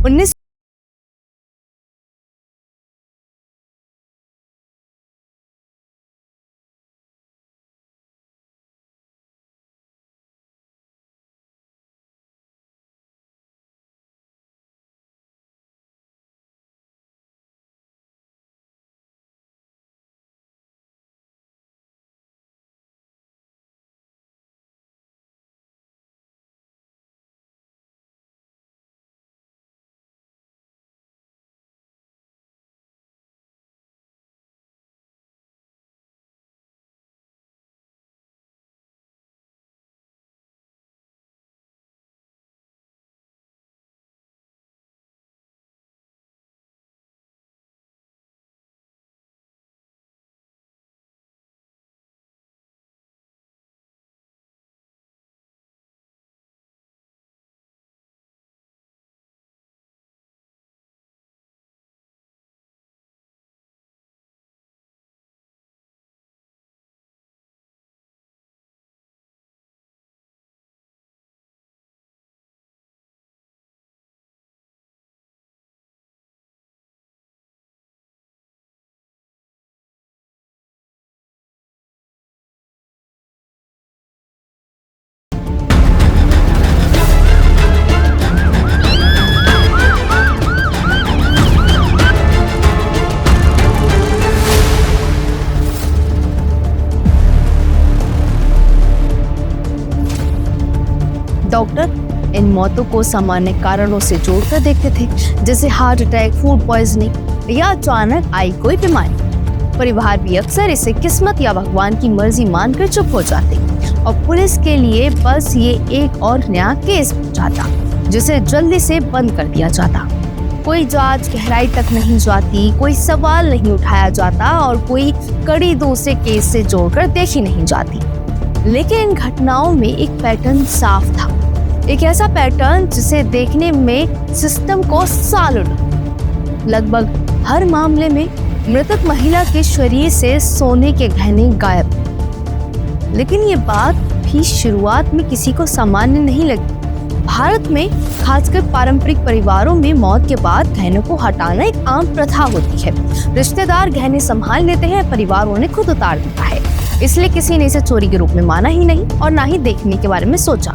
19 doctor इन मौतों को सामान्य कारणों से जोड़कर देखते थे, जैसे हार्ट अटैक, फूड पॉइजनिंग या अचानक आई कोई बीमारी। परिवार भी अक्सर इसे किस्मत या भगवान की मर्जी मानकर चुप हो जाते और पुलिस के लिए बस ये एक और नया केस जाता जिसे जल्दी से बंद कर दिया जाता। कोई जांच गहराई तक नहीं जाती, कोई सवाल नहीं उठाया जाता और कोई कड़ी दूसरे केस से जोड़कर देखी नहीं जाती। लेकिन इन घटनाओं में एक पैटर्न साफ था, एक ऐसा पैटर्न जिसे देखने में सिस्टम को साल लगा। लगभग हर मामले में मृतक महिला के शरीर से सोने के गहने गायब। लेकिन ये बात भी शुरुआत में किसी को सामान्य नहीं लगी। भारत में खासकर पारंपरिक परिवारों में मौत के बाद गहनों को हटाना एक आम प्रथा होती है। रिश्तेदार गहने संभाल लेते हैं, परिवार उन्हें खुद उतार देता है। इसलिए किसी ने इसे चोरी के रूप में माना ही नहीं और ना ही देखने के बारे में सोचा।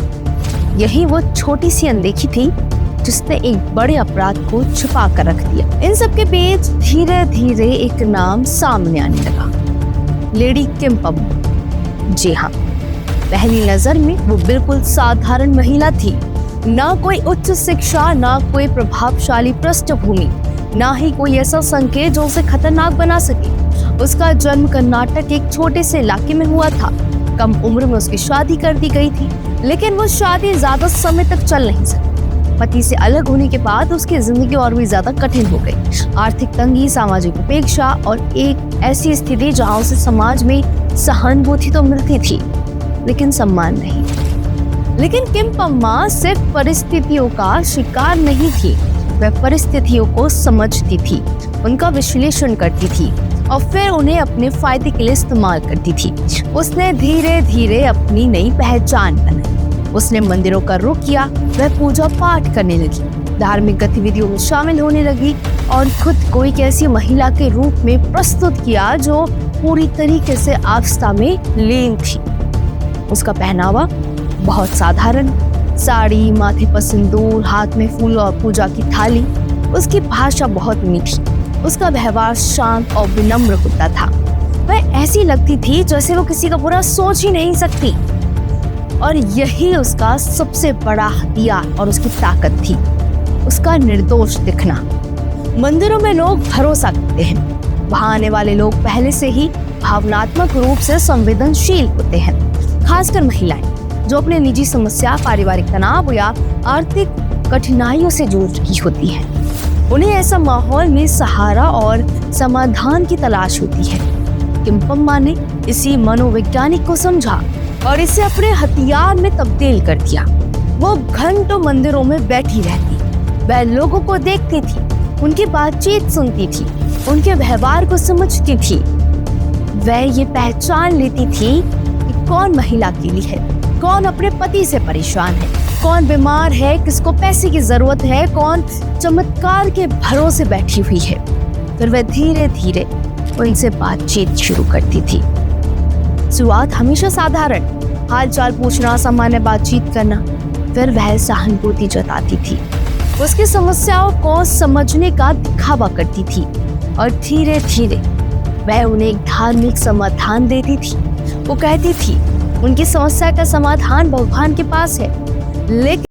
यही वो छोटी सी अनदेखी थी जिसने एक बड़े अपराध को छुपा कर रख दिया। इन सब के बीच धीरे धीरे एक नाम सामने आने लगा, लेडी किम पम्मा। जी हाँ, पहली नजर में वो बिल्कुल साधारण महिला थी। ना कोई उच्च शिक्षा, ना कोई प्रभावशाली पृष्ठभूमि, ना ही कोई ऐसा संकेत जो उसे खतरनाक बना सके। उसका जन्म कर्नाटक के एक छोटे से इलाके में हुआ था। कम उम्र में उसकी शादी कर दी गई थी, लेकिन वो शादी ज्यादा समय तक चल नहीं सकी। पति से अलग होने के बाद उसकी जिंदगी और भी ज्यादा कठिन हो गई। आर्थिक तंगी, सामाजिक उपेक्षा और एक ऐसी स्थिति जहां उसे समाज में सहानुभूति तो मिलती थी लेकिन सम्मान नहीं। लेकिन किम पम्मा सिर्फ परिस्थितियों का शिकार नहीं थी, वह परिस्थितियों को समझती थी, उनका विश्लेषण करती थी और फिर उन्हें अपने फायदे के लिए इस्तेमाल करती थी। उसने धीरे धीरे अपनी नई पहचान बनाई। उसने मंदिरों का रुख किया, वह पूजा पाठ करने लगी, धार्मिक गतिविधियों में शामिल होने लगी और खुद को एक ऐसी महिला के रूप में प्रस्तुत किया जो पूरी तरीके से आस्था में लीन थी। उसका पहनावा बहुत साधारण, साड़ी, माथे पर सिंदूर, हाथ में फूल और पूजा की थाली। उसकी भाषा बहुत मीठी, उसका व्यवहार शांत और विनम्र होता था। वह ऐसी लगती थी जैसे वो किसी का बुरा सोच ही नहीं सकती। और यही उसका सबसे बड़ा हथियार और उसकी ताकत थी, उसका निर्दोष दिखना। मंदिरों में लोग भरोसा करते हैं, वहां आने वाले लोग पहले से ही भावनात्मक रूप से संवेदनशील होते हैं, खासकर महिलाएं जो अपने निजी समस्या, पारिवारिक तनाव या आर्थिक कठिनाइयों से जूझ रही होती हैं। उन्हें ऐसा माहौल में सहारा और समाधान की तलाश होती है। किम पम्मा ने इसी मनोवैज्ञानिक को समझा और इसे अपने हथियार में तब्दील कर दिया। वो घंटों मंदिरों में बैठी रहती, वह लोगों को देखती थी, उनकी बातचीत सुनती थी, उनके व्यवहार को समझती थी। वह ये पहचान लेती थी कि कौन महिला अकेली है, कौन अपने पति से परेशान है कौन बीमार है, किसको पैसे की जरूरत है, कौन चमत्कार के भरोसे बैठी हुई है। फिर वह धीरे धीरे उनसे बातचीत शुरू करती थी। शुरुआत हमेशा साधारण, हालचाल पूछना, सामान्य बातचीत करना। फिर वह सहानुभूति जताती थी, उसकी समस्याओं को समझने का दिखावा करती थी और धीरे धीरे वह उन्हें एक धार्मिक समाधान देती थी। वो कहती थी उनकी समस्या का समाधान भगवान के पास है, लेकिन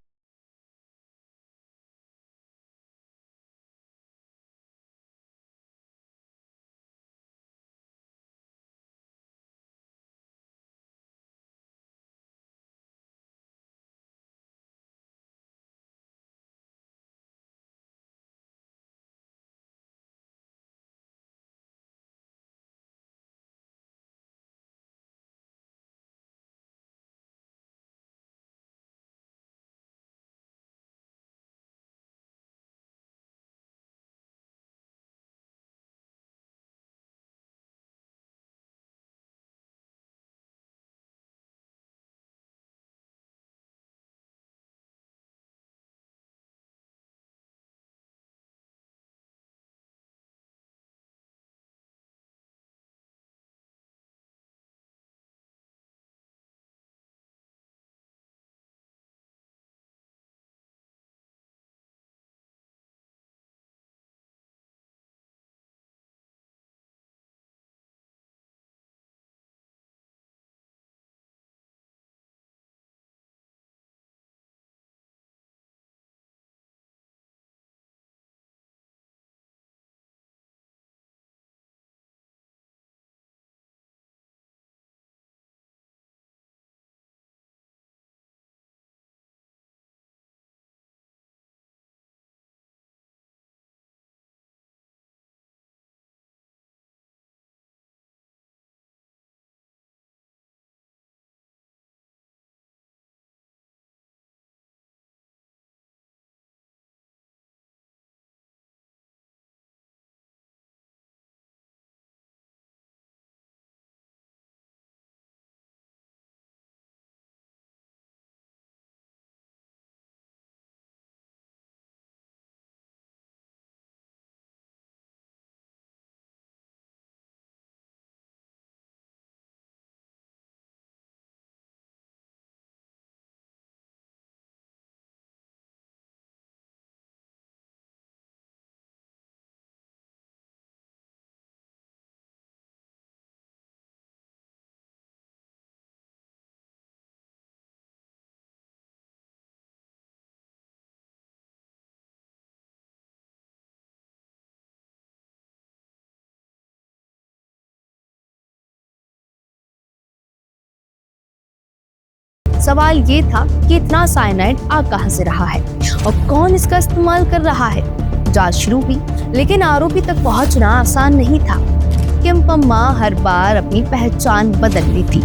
सवाल ये था कि इतना साइनाइड आ कहां से रहा है और कौन इसका इस्तेमाल कर रहा है। जांच शुरू हुई, लेकिन आरोपी तक पहुंचना आसान नहीं था। किम्पम्मा हर बार अपनी पहचान बदल ली थी।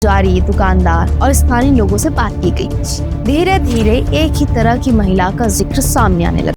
पुजारी, दुकानदार और स्थानीय लोगों से बात की गई। धीरे धीरे एक ही तरह की महिला का जिक्र सामने आने लगा।